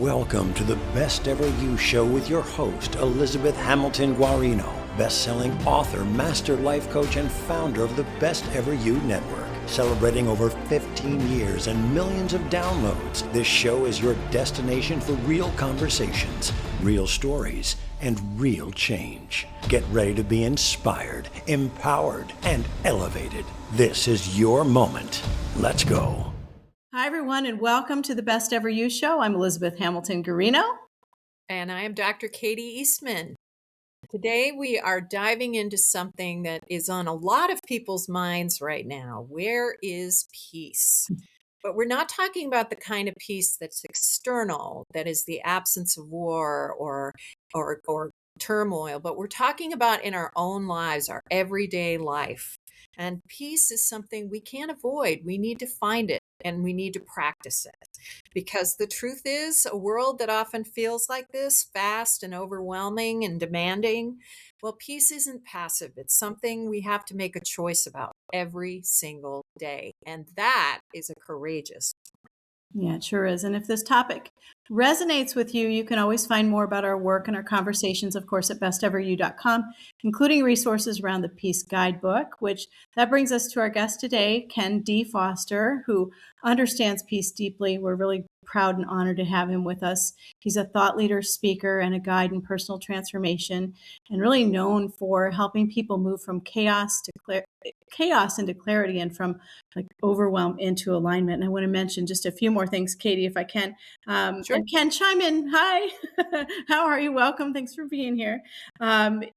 Welcome to the Best Ever You Show with your host, Elizabeth Hamilton-Guarino, best-selling author, master life coach, and founder of the Best Ever You Network. Celebrating over 15 years and millions of downloads, this show is your destination for real conversations, real stories, and real change. Get ready to be inspired, empowered, and elevated. This is your moment. Let's go. Hi, everyone, and welcome to the Best Ever You Show. I'm Elizabeth Hamilton-Guarino. And I am Dr. Katie Eastman. Today, we are diving into something that is on a lot of people's minds right now. Where is peace? But we're not talking about the kind of peace that's external, that is the absence of war or turmoil, but we're talking about in our own lives, our everyday life. And peace is something we can't avoid. We need to find it and we need to practice it. Because the truth is, a world that often feels like this, fast and overwhelming and demanding, well, peace isn't passive. It's something we have to make a choice about every single day. And that is a courageous. Yeah, it sure is. And if this topic resonates with you, you can always find more about our work and our conversations, of course, at besteveryou.com, including resources around the Peace Guidebook, which that brings us to our guest today, Ken D. Foster, who understands peace deeply. We're really proud and honored to have him with us. He's a thought leader, speaker, and a guide in personal transformation, and really known for helping people move from chaos into clarity and from like overwhelm into alignment. And I want to mention just a few more things, Katie, if I can. Sure. And Ken, chime in. Hi, how are you? Welcome. Thanks for being here.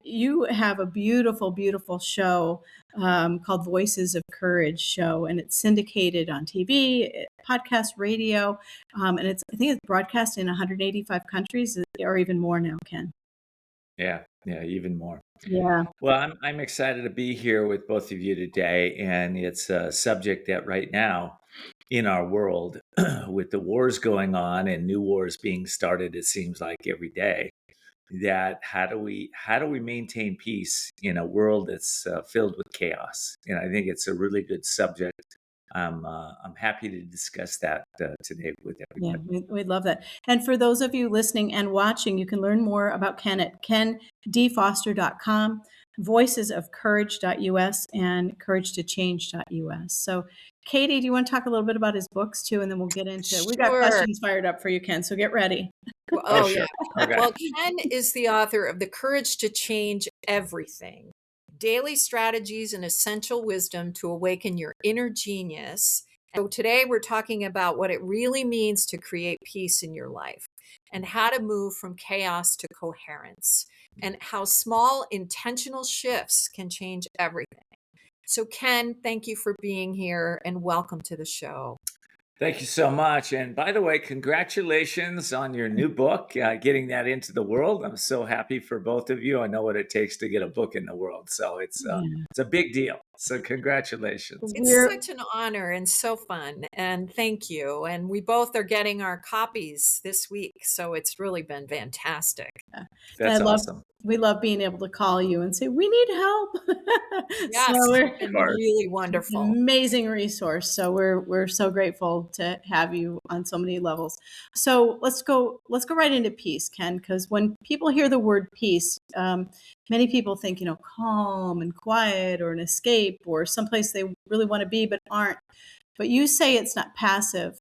You have a beautiful, beautiful show called Voices of Courage show, and it's syndicated on TV, podcast, radio, and I think it's broadcast in 185 countries or even more now, Ken. Yeah, even more. Yeah. Well, I'm excited to be here with both of you today, and it's a subject that right now in our world, with the wars going on and new wars being started, it seems like every day, that how do we maintain peace in a world that's filled with chaos? And I think it's a really good subject. I'm happy to discuss that today with everybody. Yeah, we'd love that. And for those of you listening and watching, you can learn more about Ken at kendfoster.com, voicesofcourage.us, and couragetochange.us. So, Katie, do you want to talk a little bit about his books too? And then we'll get into we got Sure. questions fired up for you, Ken. So get ready. Oh, sure. yeah. Okay. Well, Ken is the author of The Courage to Change Everything, Daily Strategies and Essential Wisdom to Awaken Your Inner Genius. So today we're talking about what it really means to create peace in your life and how to move from chaos to coherence and how small intentional shifts can change everything. So Ken, thank you for being here and welcome to the show. Thank you so much. And by the way, congratulations on your new book, getting that into the world. I'm so happy for both of you. I know what it takes to get a book in the world. So it's a big deal. So congratulations. It's such an honor and so fun. And thank you. And we both are getting our copies this week. So it's really been fantastic. That's awesome. We love being able to call you and say, we need help. Yes, So it's been really wonderful. Amazing resource. So we're so grateful to have you on so many levels. So let's go right into peace, Ken, because when people hear the word peace, many people think, calm and quiet or an escape or someplace they really want to be but aren't. But you say it's not passive.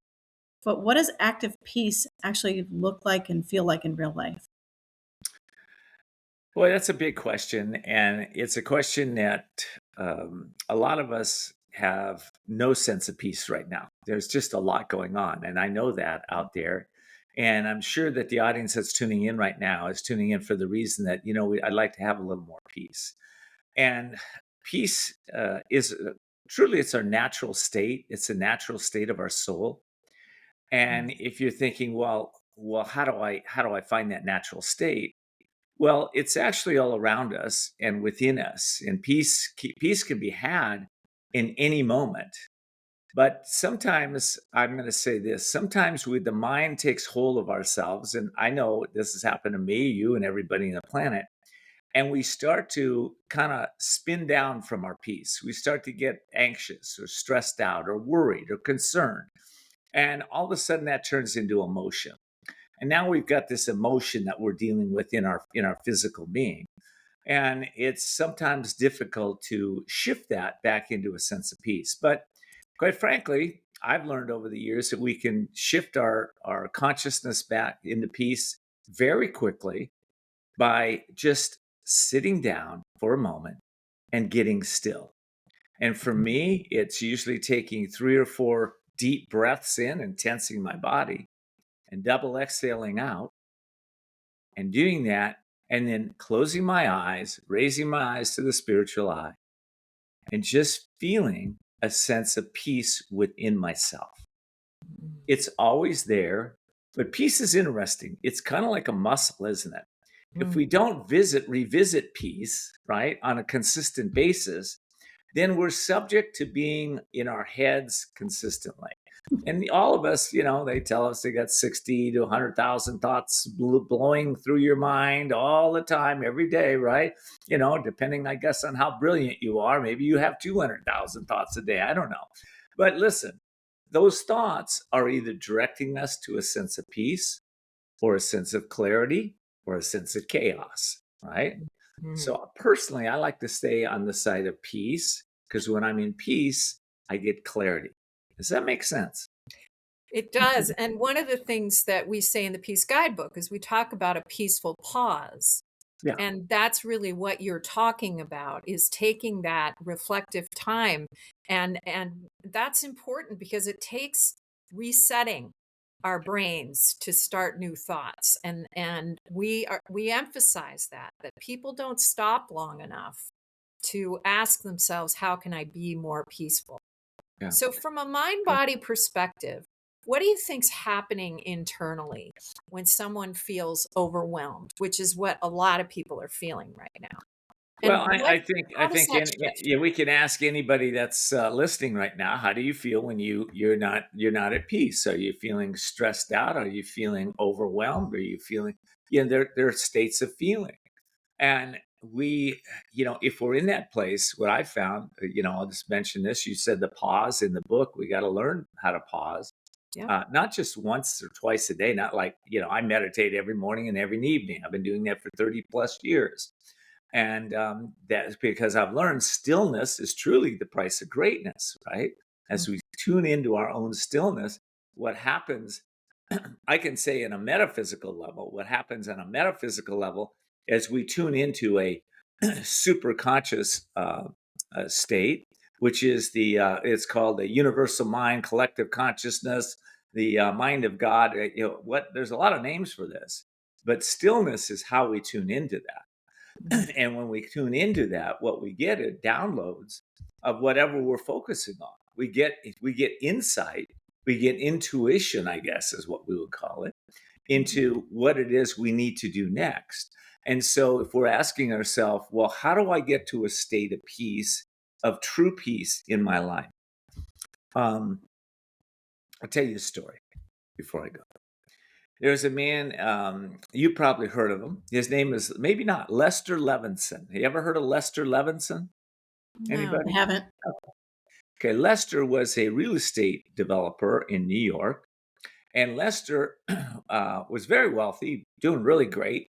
But what does active peace actually look like and feel like in real life? Boy, that's a big question. And it's a question that a lot of us have no sense of peace right now. There's just a lot going on. And I know that out there. And I'm sure that the audience that's tuning in right now is tuning in for the reason that, I'd like to have a little more peace. And peace is truly, it's our natural state. It's a natural state of our soul. And if you're thinking, well, how do I find that natural state? Well, it's actually all around us and within us. And peace can be had in any moment. But sometimes, I'm going to say this, sometimes the mind takes hold of ourselves. And I know this has happened to me, you, and everybody on the planet. And we start to kind of spin down from our peace. We start to get anxious or stressed out or worried or concerned. And all of a sudden that turns into emotion. And now we've got this emotion that we're dealing with in our physical being. And it's sometimes difficult to shift that back into a sense of peace. But quite frankly, I've learned over the years that we can shift our consciousness back into peace very quickly by just sitting down for a moment and getting still. And for me, it's usually taking 3 or 4 deep breaths in and tensing my body and double exhaling out and doing that, and then closing my eyes, raising my eyes to the spiritual eye, and just feeling a sense of peace within myself. It's always there, but peace is interesting. It's kind of like a muscle, isn't it? If we don't revisit peace, right, on a consistent basis, then we're subject to being in our heads consistently. And all of us, they tell us they got 60 to 100,000 thoughts blowing through your mind all the time, every day, right? Depending, I guess, on how brilliant you are, maybe you have 200,000 thoughts a day. I don't know. But listen, those thoughts are either directing us to a sense of peace or a sense of clarity or a sense of chaos, right? So personally, I like to stay on the side of peace because when I'm in peace, I get clarity. Does that make sense? It does. And one of the things that we say in the Peace Guidebook is we talk about a peaceful pause. Yeah. And that's really what you're talking about, is taking that reflective time. And that's important because it takes resetting our brains to start new thoughts. And we emphasize that people don't stop long enough to ask themselves, how can I be more peaceful? Yeah. So from a mind-body perspective, what do you think's happening internally when someone feels overwhelmed, which is what a lot of people are feeling right now? And Well, I think how does that shift? yeah, we can ask anybody that's listening right now. How do you feel when you're not at peace? Are you feeling stressed out? Are you feeling overwhelmed? Are you feeling? There are states of feeling, and we, if we're in that place, what I found, I'll just mention this. You said the pause in the book. We got to learn how to pause, Yeah. not just once or twice a day. Not like I meditate every morning and every evening. I've been doing that for 30 plus years. And that's because I've learned stillness is truly the price of greatness, right? As we tune into our own stillness, what happens, I can say in a metaphysical level, what happens on a metaphysical level as we tune into a super conscious state, which is it's called the universal mind, collective consciousness, the mind of God. There's a lot of names for this, but stillness is how we tune into that. And when we tune into that, what we get are downloads of whatever we're focusing on. We get insight, we get intuition, I guess is what we would call it, into what it is we need to do next. And so if we're asking ourselves, well, how do I get to a state of peace, of true peace in my life? I'll tell you a story before I go. There's a man, you probably heard of him. His name is, maybe not, Lester Levinson. You ever heard of Lester Levinson? No, I Anybody? haven't. Okay, Lester was a real estate developer in New York. And Lester was very wealthy, doing really great.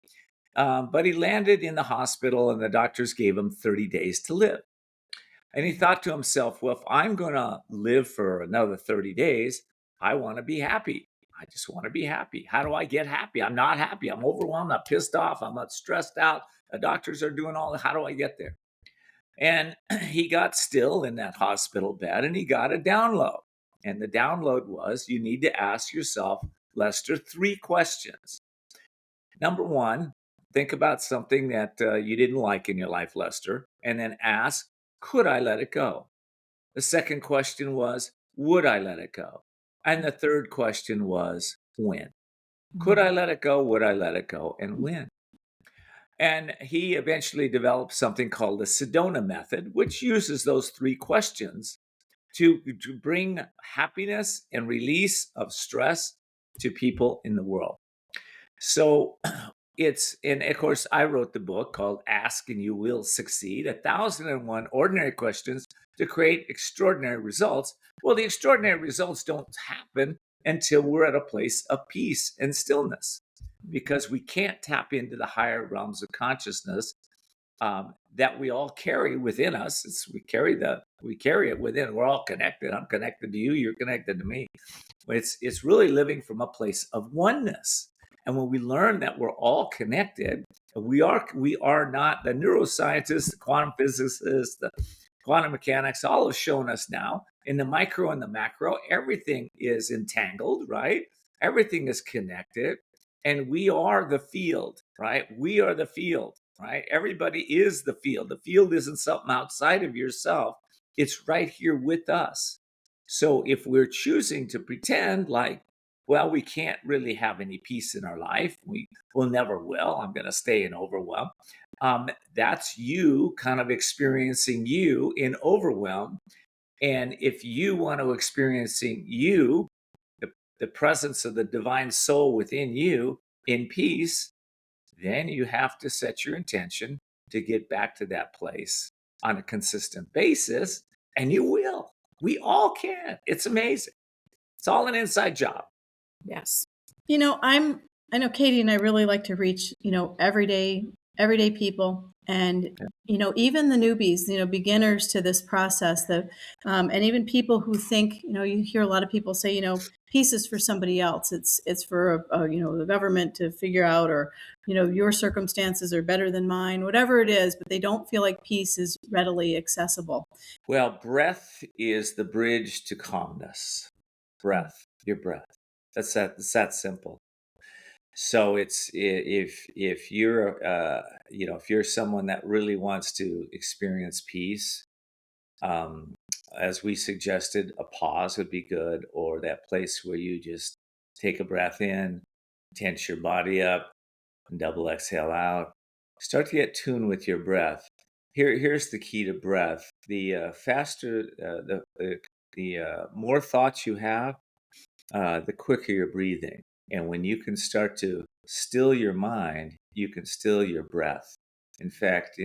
But he landed in the hospital and the doctors gave him 30 days to live. And he thought to himself, well, if I'm going to live for another 30 days, I want to be happy. I just want to be happy. How do I get happy? I'm not happy. I'm overwhelmed. I'm pissed off. I'm not stressed out. The doctors are doing all that. How do I get there? And he got still in that hospital bed and he got a download. And the download was, you need to ask yourself, Lester, 3 questions. Number 1, think about something that you didn't like in your life, Lester, and then ask, could I let it go? The second question was, would I let it go? And the third question was, when? Could I let it go? Would I let it go? And when? And he eventually developed something called the Sedona method, which uses those 3 questions to bring happiness and release of stress to people in the world. So and of course, I wrote the book called Ask and You Will Succeed, 1,001 Ordinary Questions to Create Extraordinary Results. Well, the extraordinary results don't happen until we're at a place of peace and stillness. because we can't tap into the higher realms of consciousness that we all carry within us. We carry it within. We're all connected. I'm connected to you. You're connected to me. It's really living from a place of oneness. And when we learn that we're all connected, we are not the neuroscientists, the quantum physicists, the quantum mechanics, all have shown us now in the micro and the macro, everything is entangled, right? Everything is connected. And we are the field, right? We are the field, right? Everybody is the field. The field isn't something outside of yourself, it's right here with us. So if we're choosing to pretend like, well, we can't really have any peace in our life, we will never will, I'm going to stay in overwhelm. That's you kind of experiencing you in overwhelm. And if you want to experiencing you, the presence of the divine soul within you in peace, then you have to set your intention to get back to that place on a consistent basis, and you will. We all can. It's amazing. It's all an inside job. Yes. I know Katie and I really like to reach, everyday people, and even the newbies, beginners to this process, and even people who think, you hear a lot of people say, peace is for somebody else. It's for the government to figure out, or your circumstances are better than mine, whatever it is, but they don't feel like peace is readily accessible. Well, breath is the bridge to calmness. Breath, your breath. It's that simple. So it's if you're if you're someone that really wants to experience peace, um, as we suggested, a pause would be good, or that place where you just take a breath in, tense your body up, and double exhale out. Start to get tuned with your breath. Here's the key to breath: the faster, the more thoughts you have, the quicker you're breathing. And when you can start to still your mind, you can still your breath. In fact,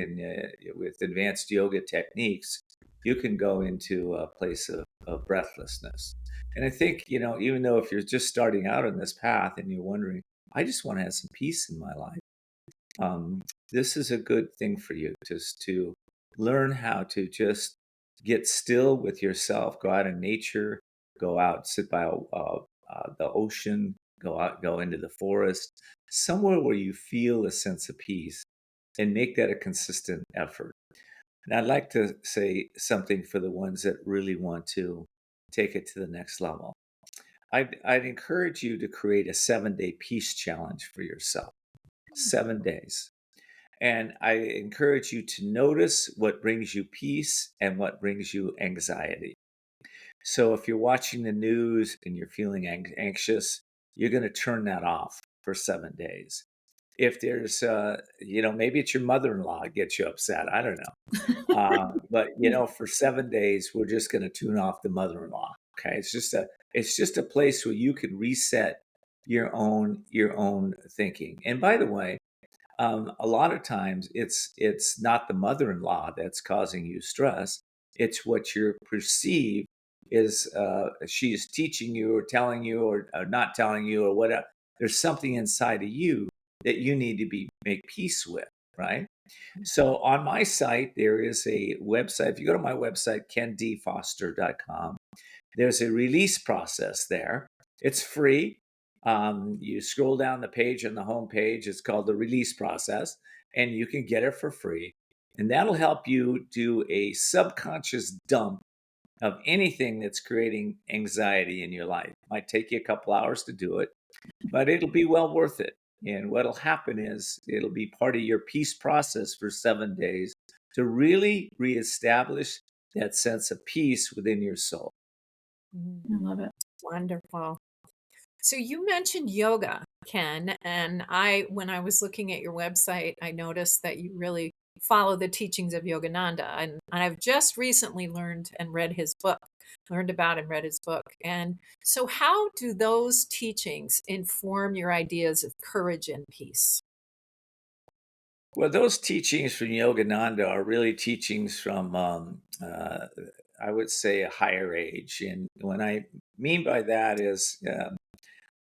with advanced yoga techniques, you can go into a place of breathlessness. And I think, even though if you're just starting out on this path and you're wondering, I just want to have some peace in my life, this is a good thing for you, just to learn how to just get still with yourself, go out in nature, go out, sit by the ocean, go into the forest, somewhere where you feel a sense of peace, and make that a consistent effort. And I'd like to say something for the ones that really want to take it to the next level. I'd encourage you to create a 7-day peace challenge for yourself. 7 days. And I encourage you to notice what brings you peace and what brings you anxiety. So if you're watching the news and you're feeling anxious, you're going to turn that off for 7 days. If there's, maybe it's your mother-in-law gets you upset. I don't know. But for 7 days, we're just going to tune off the mother-in-law. Okay, it's just a place where you can reset your own thinking. And by the way, a lot of times it's not the mother-in-law that's causing you stress. It's what you perceive is she's teaching you or telling you or not telling you or whatever. There's something inside of you that you need to make peace with, right? So on my site, there is a website. If you go to my website, kendfoster.com, there's a release process there. It's free. You scroll down the page on the home page. It's called the release process, and you can get it for free. And that'll help you do a subconscious dump of anything that's creating anxiety in your life. Might take you a couple hours to do it, but it'll be well worth it. And what'll happen is it'll be part of your peace process for 7 days to really reestablish that sense of peace within your soul. I love it. Wonderful. So you mentioned yoga, Ken, and when I was looking at your website, I noticed that you really follow the teachings of Yogananda, and I've just recently learned and read his book, learned about and read his book. And so how do those teachings inform your ideas of courage and peace? Well, those teachings from Yogananda are really teachings from, I would say, a higher age. And what I mean by that is,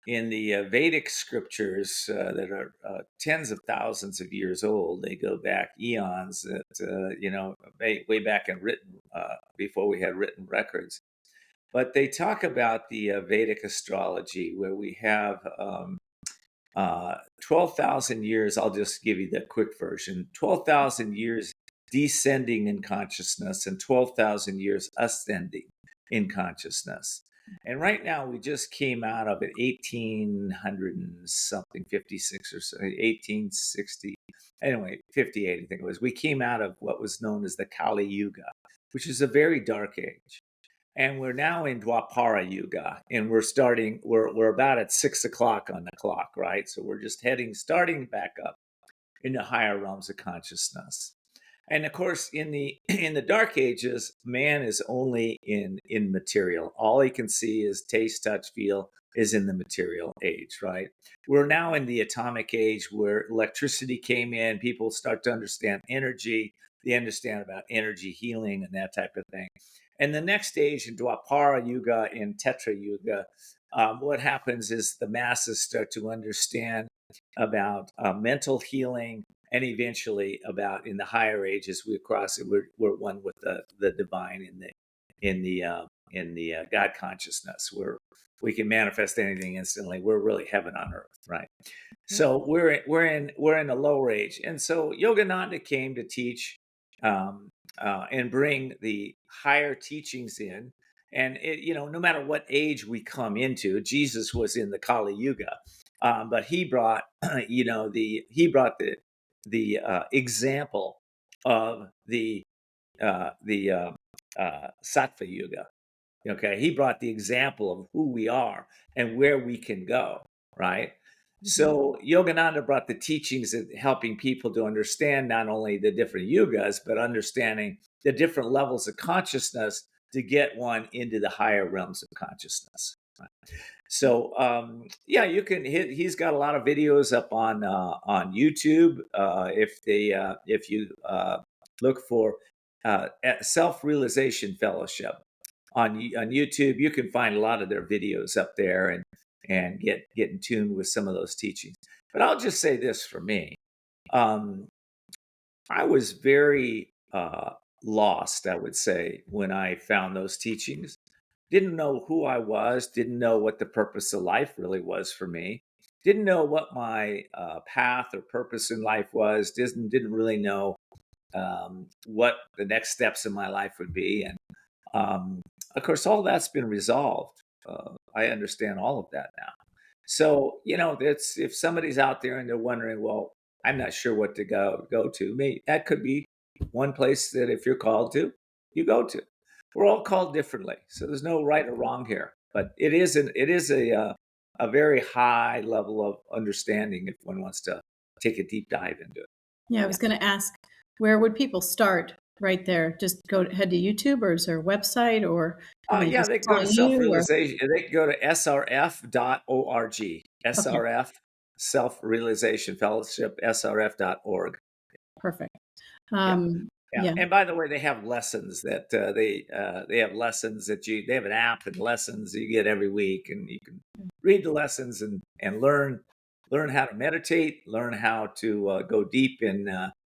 in the Vedic scriptures that are tens of thousands of years old. They go back eons, that way back in written before we had written records. But they talk about the Vedic astrology, where we have 12,000 years. I'll just give you the quick version: 12,000 years descending in consciousness, and 12,000 years ascending in consciousness. And right now, we just came out of it, 1800 and something, 56 or so, 1860. Anyway, 58, I think it was. We came out of what was known as the Kali Yuga, which is a very dark age. And we're now in Dwapara Yuga, and we're about at 6 o'clock on the clock, right? So we're just starting back up in the higher realms of consciousness. And of course, in the in the dark ages, man is only in material. All he can see is taste, touch, feel is in the material age, right? We're now in the atomic age, where electricity came in. People start to understand energy. They understand about energy healing and that type of thing. And the next stage in Dwapara Yuga, in Tetra Yuga, what happens is the masses start to understand about mental healing, and eventually about, in the higher ages, we cross it. We're one with the divine in the God consciousness, where we can manifest anything instantly. We're really heaven on earth, right? So we're in the lower age, and so Yogananda came to teach and bring the higher teachings in. And no matter what age we come into, Jesus was in the Kali Yuga, but he brought, the example of the Sattva Yuga. Okay, he brought the example of who we are and where we can go. Right. So Yogananda brought the teachings of helping people to understand not only the different yugas, but understanding the different levels of consciousness to get one into the higher realms of consciousness. Right? So you can hit. He's got a lot of videos up on YouTube. If you look for Self Realization Fellowship on YouTube, you can find a lot of their videos up there, and get in tune with some of those teachings. But I'll just say this for me. I was very lost, I would say, when I found those teachings. Didn't know who I was, didn't know what the purpose of life really was for me, didn't know what my path or purpose in life was, didn't really know what the next steps in my life would be. And of course, all that's been resolved. I understand all of that now. So, it's, if somebody's out there and they're wondering, well, I'm not sure what to go to, maybe that could be one place that, if you're called to, you go to. We're all called differently, so there's no right or wrong here. But it is a very high level of understanding if one wants to take a deep dive into it. Yeah, I was going to ask, where would people start right there? Just head to YouTube, or is there a website, or can they Yeah, just they can go call to you? Or self-realization. They can go to srf.org. okay, SRF, Self-Realization Fellowship, srf.org. perfect. Yeah. Yeah. Yeah, And by the way, they have lessons that they have lessons that they have an app and lessons you get every week, and you can read the lessons and learn how to meditate, learn how to go deep in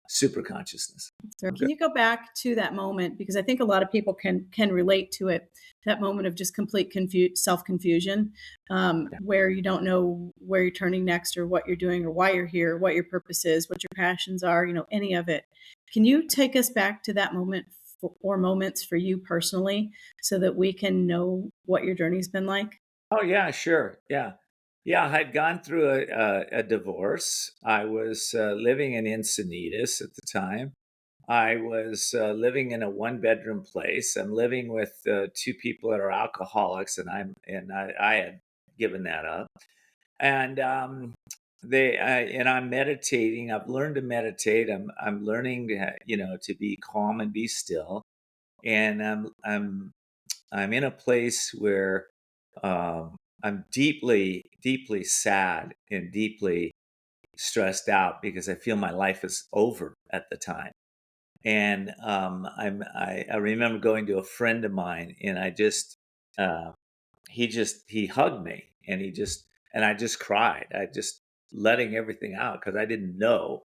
super consciousness. so Okay. can you go back to that moment, because I think a lot of people can relate to it, that moment of just complete self confusion, where you don't know where you're turning next, or what you're doing, or why you're here, what your purpose is, what your passions are, any of it. Can you take us back to that moment, or moments for you personally, so that we can know what your journey's been like? Oh yeah, sure. Yeah. Yeah, I had gone through a divorce. I was living in Encinitas at the time. I was living in a one-bedroom place. I'm living with two people that are alcoholics, and I had given that up. And I'm meditating. I've learned to meditate. I'm learning to be calm and be still. And I'm in a place where I'm deeply, deeply sad and deeply stressed out, because I feel my life is over at the time. And I remember going to a friend of mine, and I just he hugged me, and he just And I just cried. I just letting everything out because I didn't know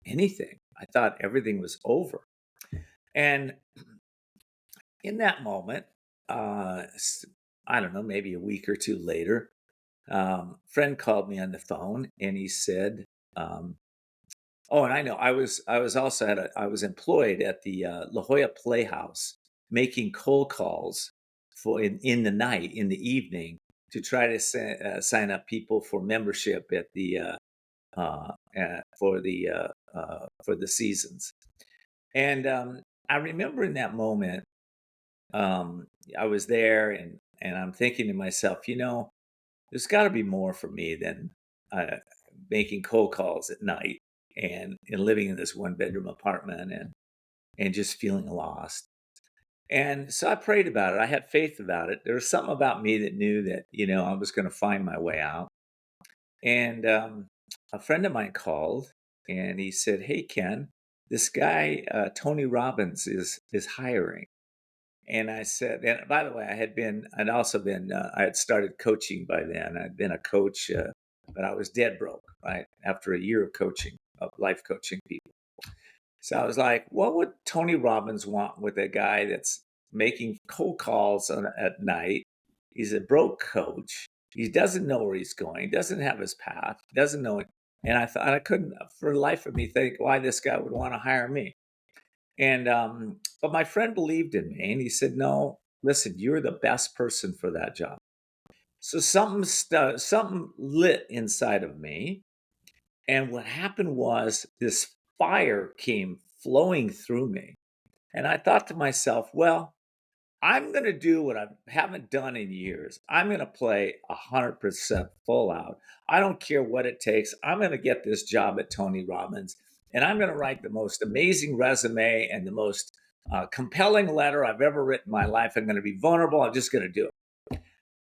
anything. I thought everything was over. And in that moment, I don't know, maybe a week or two later, friend called me on the phone and he said, "Oh, and I know I was also I was employed at the La Jolla Playhouse making cold calls for in the night in the evening to try to sign up people for membership at the for the seasons." And I remember in that moment, I was there and I'm thinking to myself, there's got to be more for me than uh, making cold calls at night and living in this one bedroom apartment and just feeling lost. And so I prayed about it. I had faith about it. There was something about me that knew that, I was going to find my way out. And a friend of mine called and he said, "Hey, Ken, this guy, Tony Robbins is hiring." And I said, and by the way, I had started coaching by then. I'd been a coach, but I was dead broke, right? After a year of coaching, of life coaching people. So I was like, what would Tony Robbins want with a guy that's making cold calls at night? He's a broke coach. He doesn't know where he's going, doesn't have his path, doesn't know it. And I thought I couldn't, for the life of me, think why this guy would want to hire me. And but my friend believed in me, and he said, "No, listen, you're the best person for that job." So something lit inside of me, and what happened was this fire came flowing through me, and I thought to myself, "Well, I'm going to do what I haven't done in years. I'm going to play 100% full out. I don't care what it takes. I'm going to get this job at Tony Robbins, and I'm going to write the most amazing resume and the most compelling letter I've ever written in my life. I'm going to be vulnerable. I'm just going to do it."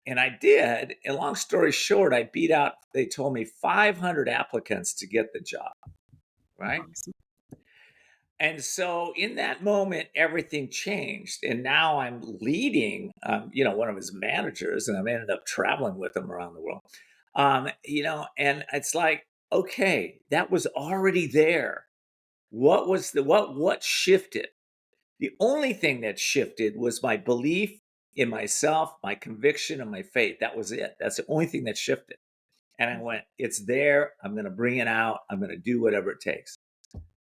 And I did. And long story short, I beat out, they told me 500 applicants to get the job, right? Awesome. And so in that moment, everything changed. And now I'm leading, one of his managers, and I've ended up traveling with him around the world. And it's like, okay, that was already there. What shifted? The only thing that shifted was my belief in myself, my conviction, and my faith. That was it. That's the only thing that shifted. And I went, it's there. I'm going to bring it out. I'm going to do whatever it takes.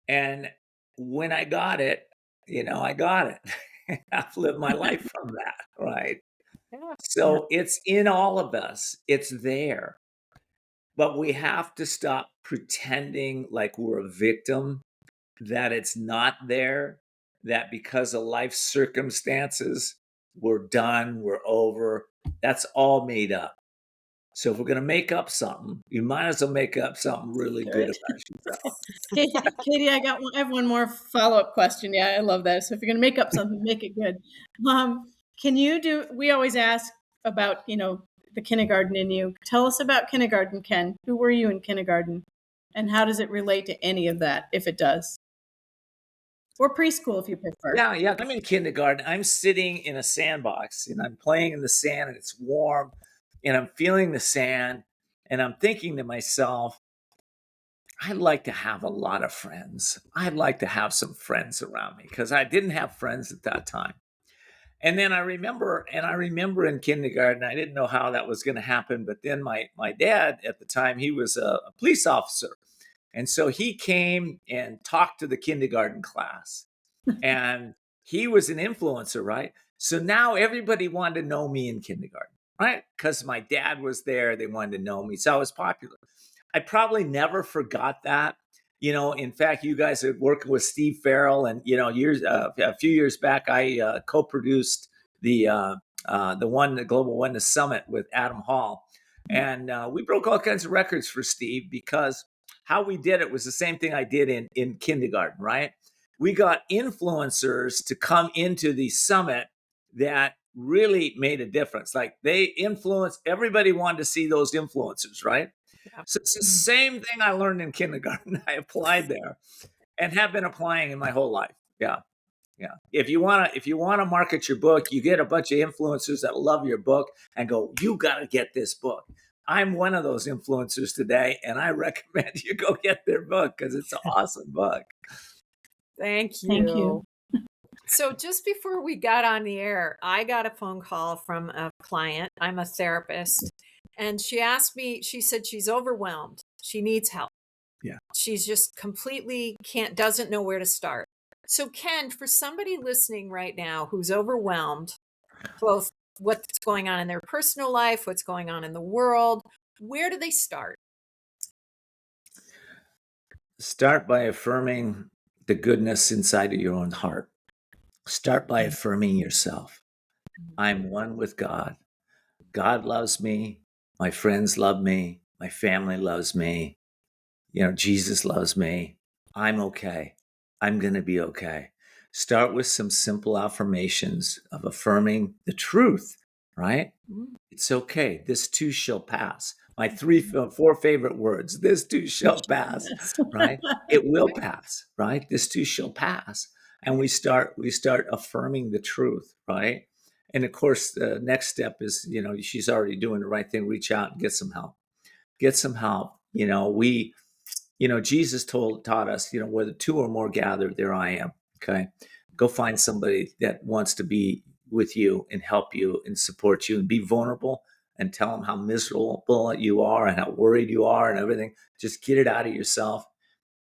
And when I got it, I got it. I've lived my life from that, right? Yeah. So it's in all of us, it's there. But we have to stop pretending like we're a victim, that it's not there, that because of life circumstances, we're done, we're over. That's all made up. So if we're going to make up something, you might as well make up something really good Good. about yourself. Katie, I have one more follow-up question. Yeah, I love that. So if you're going to make up something, make it good. We always ask about, the kindergarten in you. Tell us about kindergarten, Ken. Who were you in kindergarten? And how does it relate to any of that, if it does? Or preschool, if you prefer. Yeah. I'm in kindergarten. I'm sitting in a sandbox and I'm playing in the sand and it's warm and I'm feeling the sand and I'm thinking to myself, I'd like to have a lot of friends. I'd like to have some friends around me because I didn't have friends at that time. And then I remember in kindergarten, I didn't know how that was going to happen. But then my dad at the time, he was a police officer. And so he came and talked to the kindergarten class and he was an influencer, right? So now everybody wanted to know me in kindergarten, right? Because my dad was there, they wanted to know me. So I was popular. I probably never forgot that. In fact, you guys are working with Steve Farrell, and a few years back, I co-produced the Global Oneness Summit with Adam Hall, and we broke all kinds of records for Steve because how we did it was the same thing I did in kindergarten, right? We got influencers to come into the summit that really made a difference. Like they influenced, everybody wanted to see those influencers, right? Yeah. So it's the same thing I learned in kindergarten. I applied there and have been applying in my whole life. Yeah. Yeah. If you wanna market your book, you get a bunch of influencers that love your book and go, you gotta get this book. I'm one of those influencers today, and I recommend you go get their book because it's an awesome book. Thank Thank you. you. So just before we got on the air, I got a phone call from a client. I'm a therapist. And she asked me, she said she's overwhelmed. She needs help. Yeah. She's just completely doesn't know where to start. So Ken, for somebody listening right now who's overwhelmed, both what's going on in their personal life, what's going on in the world, where do they start? Start by affirming the goodness inside of your own heart. Start by affirming yourself. I'm one with God. God loves me. My friends love me. My family loves me. Jesus loves me. I'm okay. I'm going to be okay. Start with some simple affirmations of affirming the truth, right? It's okay. This too shall pass. My 4 favorite words. This too shall pass, right? It will pass, right? This too shall pass. And we start affirming the truth, right? And of course, the next step is, she's already doing the right thing. Reach out and get some help. Get some help. Jesus taught us, where the 2 or more gather, there I am. Okay. Go find somebody that wants to be with you and help you and support you and be vulnerable and tell them how miserable you are and how worried you are and everything. Just get it out of yourself.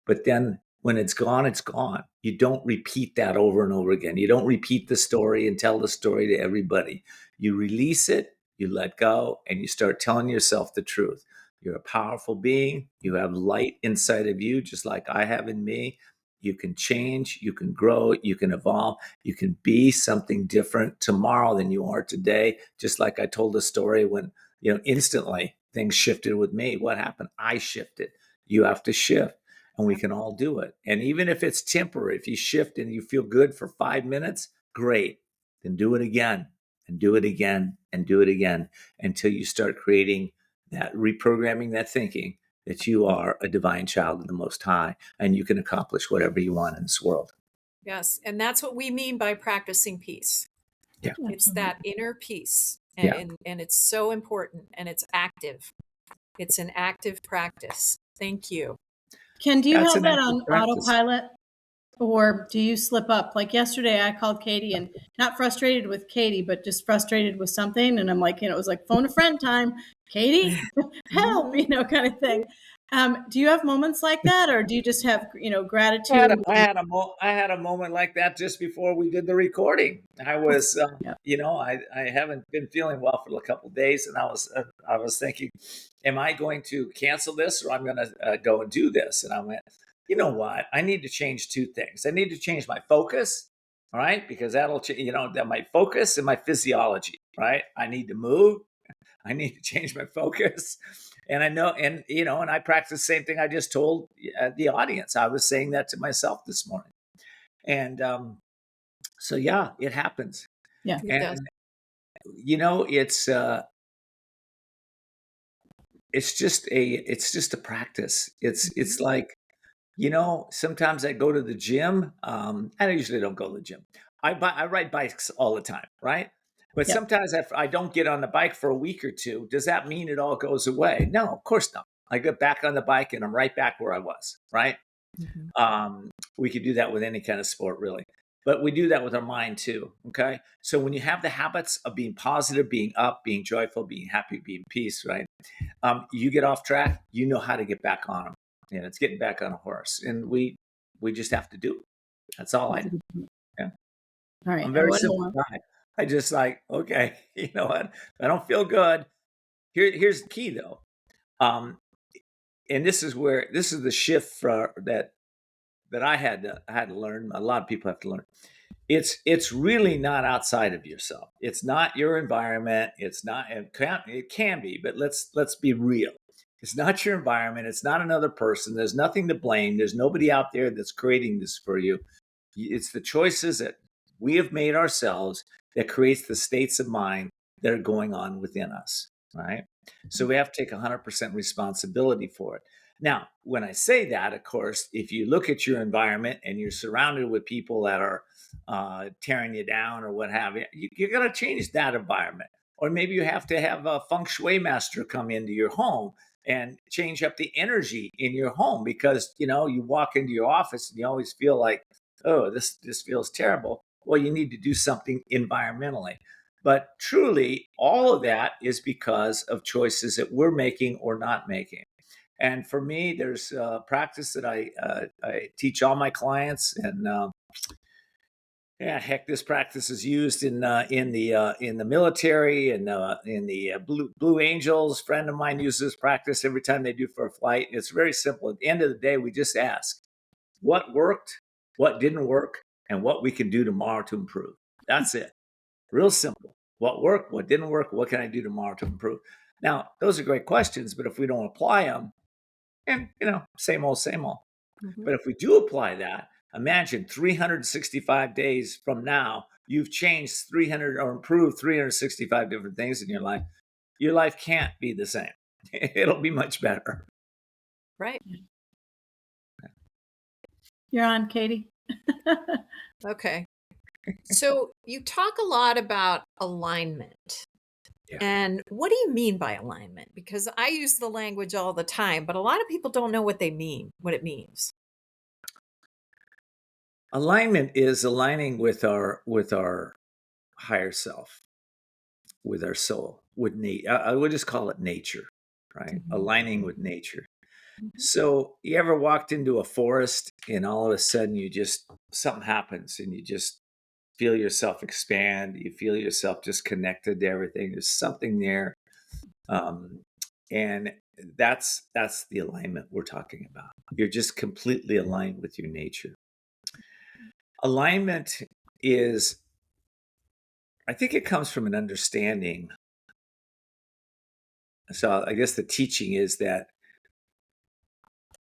But then when it's gone, it's gone. You don't repeat that over and over again. You don't repeat the story and tell the story to everybody. You release it, you let go, and you start telling yourself the truth. You're a powerful being. You have light inside of you, just like I have in me. You can change, you can grow, you can evolve, you can be something different tomorrow than you are today. Just like I told the story when, instantly things shifted with me. What happened? I shifted. You have to shift, and we can all do it. And even if it's temporary, if you shift and you feel good for 5 minutes, great. Then do it again and do it again and do it again until you start creating that, reprogramming that thinking that you are a divine child of the Most High and you can accomplish whatever you want in this world. Yes. And that's what we mean by practicing peace. Yeah. It's that inner peace. Yeah. And it's so important, and it's active. It's an active practice. Thank you. Ken, do you That's have an that active on practice. autopilot? Or do you slip up? Like yesterday, I called Katie and not frustrated with Katie, but just frustrated with something. And I'm like, it was like phone a friend time. Katie, help, kind of thing. Do you have moments like that, or do you just have, gratitude? I had a moment like that just before we did the recording. I was, Yep. I haven't been feeling well for a couple of days, and I was thinking, am I going to cancel this, or I'm going to go and do this? And I went, you know what? I need to change 2 things. I need to change my focus, all right, because that'll change, my focus and my physiology, right? I need to move. I need to change my focus. And I know, and I practice the same thing I just told the audience. I was saying that to myself this morning. And so, yeah, it happens. Yeah. It And, does. it's just a practice. It's like, sometimes I go to the gym. I usually don't go to the gym. I ride bikes all the time, right? But Yep. sometimes if I don't get on the bike for a week or 2, does that mean it all goes away? No, of course not. I get back on the bike and I'm right back where I was, right? We could do that with any kind of sport, really. But we do that with our mind too, okay? So when you have the habits of being positive, being up, being joyful, being happy, being peace, right? You get off track, you know how to get back on them. And it's getting back on a horse. And we just have to do it. That's all I do. Yeah. All right. I'm a I very would simple guy. I just like, okay, you know what? I don't feel good. Here's the key though. Um, and this is the shift that I had to learn. A lot of people have to learn. It's really not outside of yourself. It's not your environment. It's not, it can be, but let's be real. It's not your environment. It's not another person. There's nothing to blame. There's nobody out there that's creating this for you. It's the choices that we have made ourselves that creates the states of mind that are going on within us, right? So we have to take 100% responsibility for it. Now, when I say that, of course, if you look at your environment and you're surrounded with people that are tearing you down or what have you, you're going to change that environment. Or maybe you have to have a feng shui master come into your home and change up the energy in your home because, you walk into your office and you always feel like, oh, this feels terrible. Well, you need to do something environmentally. But truly, all of that is because of choices that we're making or not making. And for me, there's a practice that I teach all my clients, and yeah, heck, this practice is used in the military and in the Blue Angels. Friend of mine uses this practice every time they do for a flight. It's very simple. At the end of the day, we just ask what worked, what didn't work, and what we can do tomorrow to improve. That's it. Real simple. What worked, what didn't work, what can I do tomorrow to improve? Now, those are great questions, but if we don't apply them, and same old, same old. Mhm. But if we do apply that, imagine 365 days from now, you've changed 300 or improved 365 different things in your life. Your life can't be the same. It'll be much better. Right. You're on, Katie. Okay. So you talk a lot about alignment. Yeah. And what do you mean by alignment? Because I use the language all the time, but a lot of people don't know what it means. Alignment is aligning with our higher self, with our soul, with I would just call it nature, right? Mhm. Aligning with nature. Mhm. So you ever walked into a forest and all of a sudden something happens and you just feel yourself expand, you feel yourself just connected to everything. There's something there. And that's the alignment we're talking about. You're just completely aligned with your nature. Alignment is, I think it comes from an understanding. So I guess the teaching is that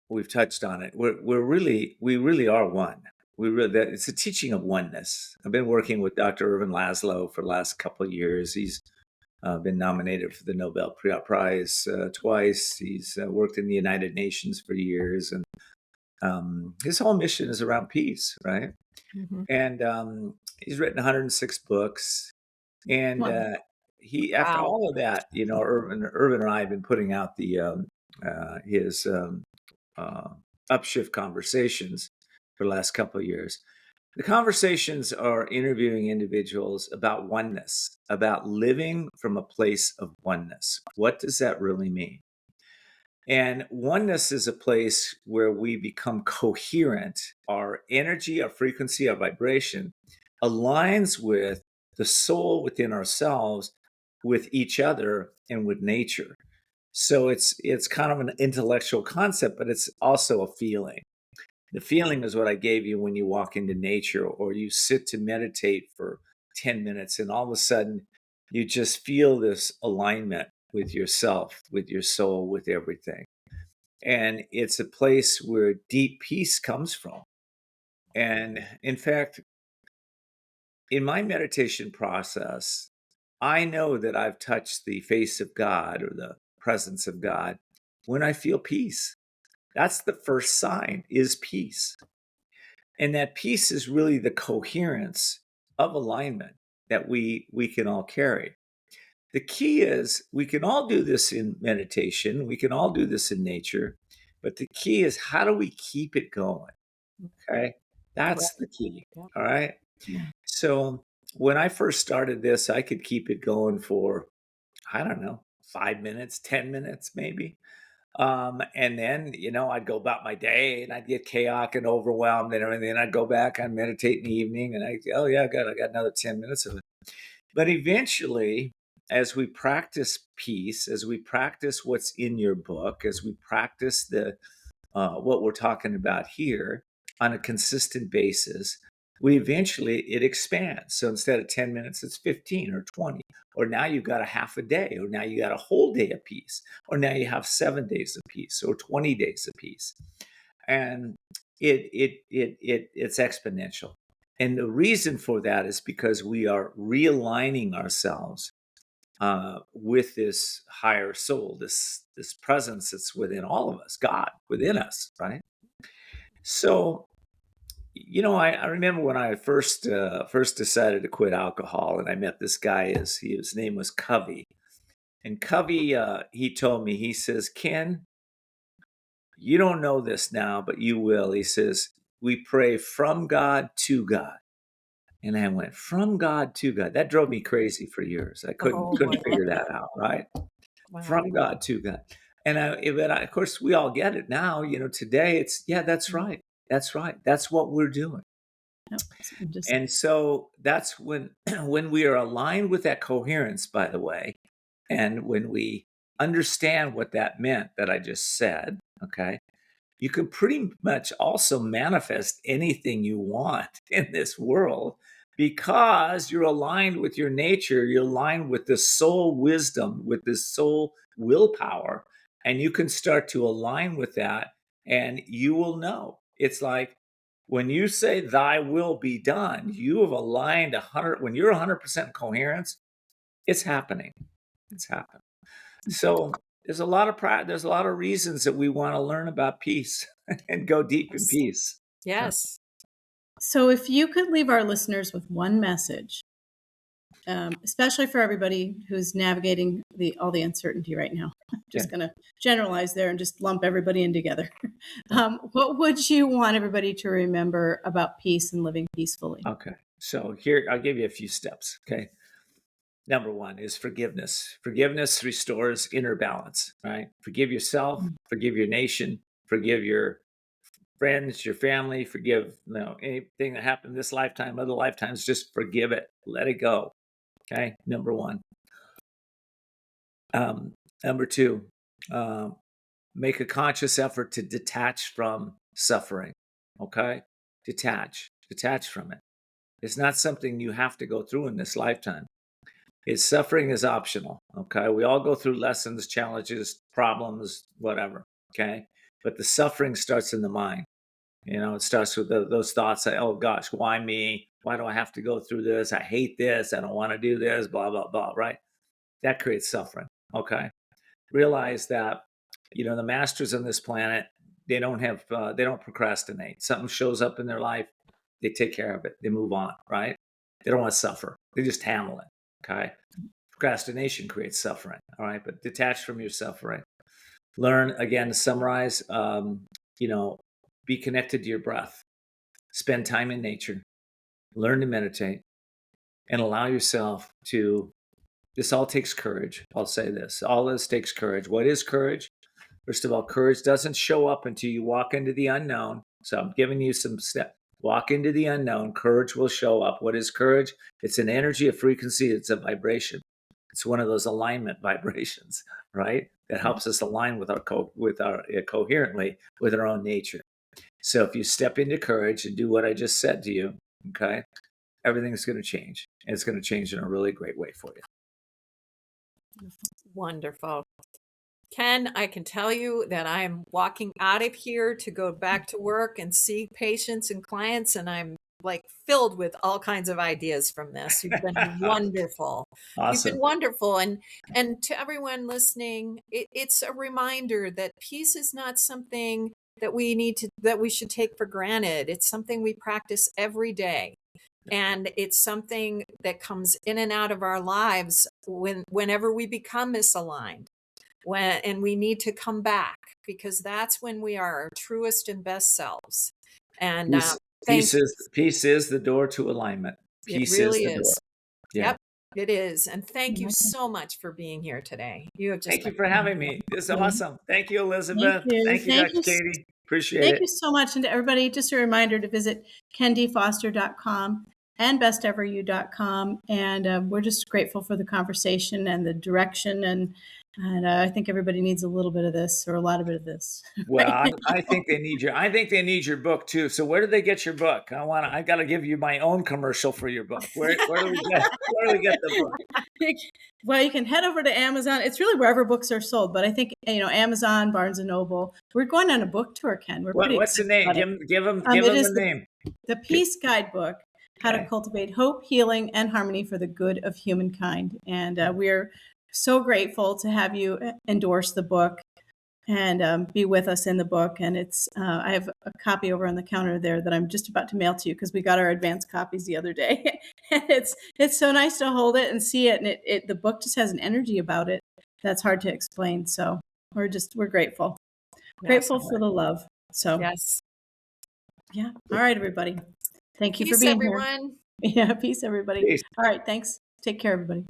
we've touched on it. We really are one. It's a teaching of oneness. I've been working with Dr. Irvin Laszlo for the last couple of years. He's been nominated for the Nobel Prize twice. He's worked in the United Nations for years, and his whole mission is around peace, right? Mhm. And he's written 106 books. And Wow. he, after Wow. all of that, Irvin and I have been putting out his uh, Upshift Conversations for the last couple of years. The conversations are interviewing individuals about oneness, about living from a place of oneness. What does that really mean? And oneness is a place where we become coherent. Our energy, our frequency, our vibration aligns with the soul within ourselves, with each other, and with nature. So it's kind of an intellectual concept, but it's also a feeling. The feeling is what I gave you when you walk into nature or you sit to meditate for 10 minutes and all of a sudden you just feel this alignment with yourself, with your soul, with everything. And it's a place where deep peace comes from. And in fact, in my meditation process, I know that I've touched the face of God or the presence of God when I feel peace. That's the first sign is peace. And that peace is really the coherence of alignment that we can all carry. The key is we can all do this in meditation, we can all do this in nature, but the key is how do we keep it going? Okay? Right. That's the key. Yep. All right? Yeah. So when I first started this, I could keep it going for, I don't know, 5 minutes, 10 minutes, maybe. And then, I'd go about my day and I'd get chaotic and overwhelmed and everything. And I'd go back and meditate in the evening and oh yeah, good. I got another 10 minutes of it. But eventually, as we practice peace, as we practice what's in your book, as we practice what we're talking about here on a consistent basis, it expands. So instead of 10 minutes, it's 15 or 20. Or now you've got a half a day, or now you got a whole day of peace, or now you have 7 days of peace, or 20 days of peace. And it's exponential. And the reason for that is because we are realigning ourselves with this higher soul, this presence that's within all of us, God within us, right? So, I remember when I first decided to quit alcohol, and I met this guy. His name was Covey, and Covey, he told me, he says, Ken, you don't know this now, but you will. He says, we pray from God to God. And I went, from God to God. That drove me crazy for years. I couldn't Oh, couldn't I love figure that that. out, right? Wow. From God to God. And of course, we all get it now. Today it's, yeah, that's right. That's right. That's what we're doing. Yep. So just And so that's when when we are aligned with that coherence, by the way, and when we understand what that meant that I just said, okay, you can pretty much also manifest anything you want in this world because you're aligned with your nature, you're aligned with the soul wisdom, with the soul willpower, and you can start to align with that, and you will know. It's like when you say thy will be done, you have aligned 100. When you're 100% coherence, it's happening. It's happening. So there's a lot of reasons that we want to learn about peace and go deep in Yes. peace. Yes. so if you could leave our listeners with one message, especially for everybody who's navigating all the uncertainty right now. I'm Yeah. just going to generalize there and just lump everybody in together. Yeah. What would you want everybody to remember about peace and living peacefully? Okay. So here, I'll give you a few steps. Okay. Number one is forgiveness. Forgiveness restores inner balance, right? Forgive yourself, forgive your nation, forgive your friends, your family, forgive anything that happened this lifetime, other lifetimes, just forgive it. Let it go. Okay. Number one. Number two, make a conscious effort to detach from suffering. Okay? Detach from it. It's not something you have to go through in this lifetime. Suffering is optional. Okay? We all go through lessons, challenges, problems, whatever. Okay? But the suffering starts in the mind. It starts with those thoughts that, oh gosh, why me? Why do I have to go through this? I hate this. I don't want to do this, blah, blah, blah, right? That creates suffering. Okay? Realize that the masters on this planet, they don't procrastinate. Something shows up in their life, they take care of it, they move on, right? They don't want to suffer, they just handle it. Okay. Procrastination creates suffering. All right. But detach from your suffering. Learn, again, to summarize, be connected to your breath, spend time in nature, learn to meditate, and allow yourself to. This all takes courage. I'll say this. All this takes courage. What is courage? First of all, courage doesn't show up until you walk into the unknown. So I'm giving you some steps. Walk into the unknown. Courage will show up. What is courage? It's an energy, a frequency. It's a vibration. It's one of those alignment vibrations, right? That helps us align with coherently with our own nature. So if you step into courage and do what I just said to you, okay, everything's going to change. And it's going to change in a really great way for you. Wonderful. Ken, I can tell you that I'm walking out of here to go back to work and see patients and clients, and I'm like filled with all kinds of ideas from this. You've been wonderful. You've been Awesome. wonderful. And to everyone listening, it's a reminder that peace is not something that we should take for granted. It's something we practice every day. And it's something that comes in and out of our lives whenever we become misaligned. And we need to come back because that's when we are our truest and best selves. And thank you. Peace is the door to alignment. It Peace is really the door. is. Yeah. Yep, it is. And thank you so much for being here today. You have just Thank you been for having me. This is awesome. Thank you, Thank Elizabeth. you. Thank you, Dr. Katie. Appreciate Thank it. you so much. And to everybody, just a reminder to visit kendfoster.com and besteveryou.com. And we're just grateful for the conversation and the direction. And I think everybody needs a little bit of this or a lot of it of this. Well, Right I think they need your book too. So where do they get your book? I got to give you my own commercial for your book. Where do we get the book? Well, you can head over to Amazon. It's really wherever books are sold, but I think Amazon, Barnes and Noble. We're going on a book tour, Ken. We're pretty What's the excited name? about it. Give them It is the name. the Peace Guidebook: How to Okay. Cultivate Hope, Healing, and Harmony for the Good of Humankind. And we're so grateful to have you endorse the book. and be with us in the book. And it's I have a copy over on the counter there that I'm just about to mail to you because we got our advanced copies the other day. And it's so nice to hold it and see it, and the book just has an energy about it that's hard to explain. So we're grateful. Grateful for the love. So Yes. yeah. All right, everybody. Thank you for Peace, being everyone. here. Yeah, peace, everybody. Peace. All right, thanks. Take care, everybody.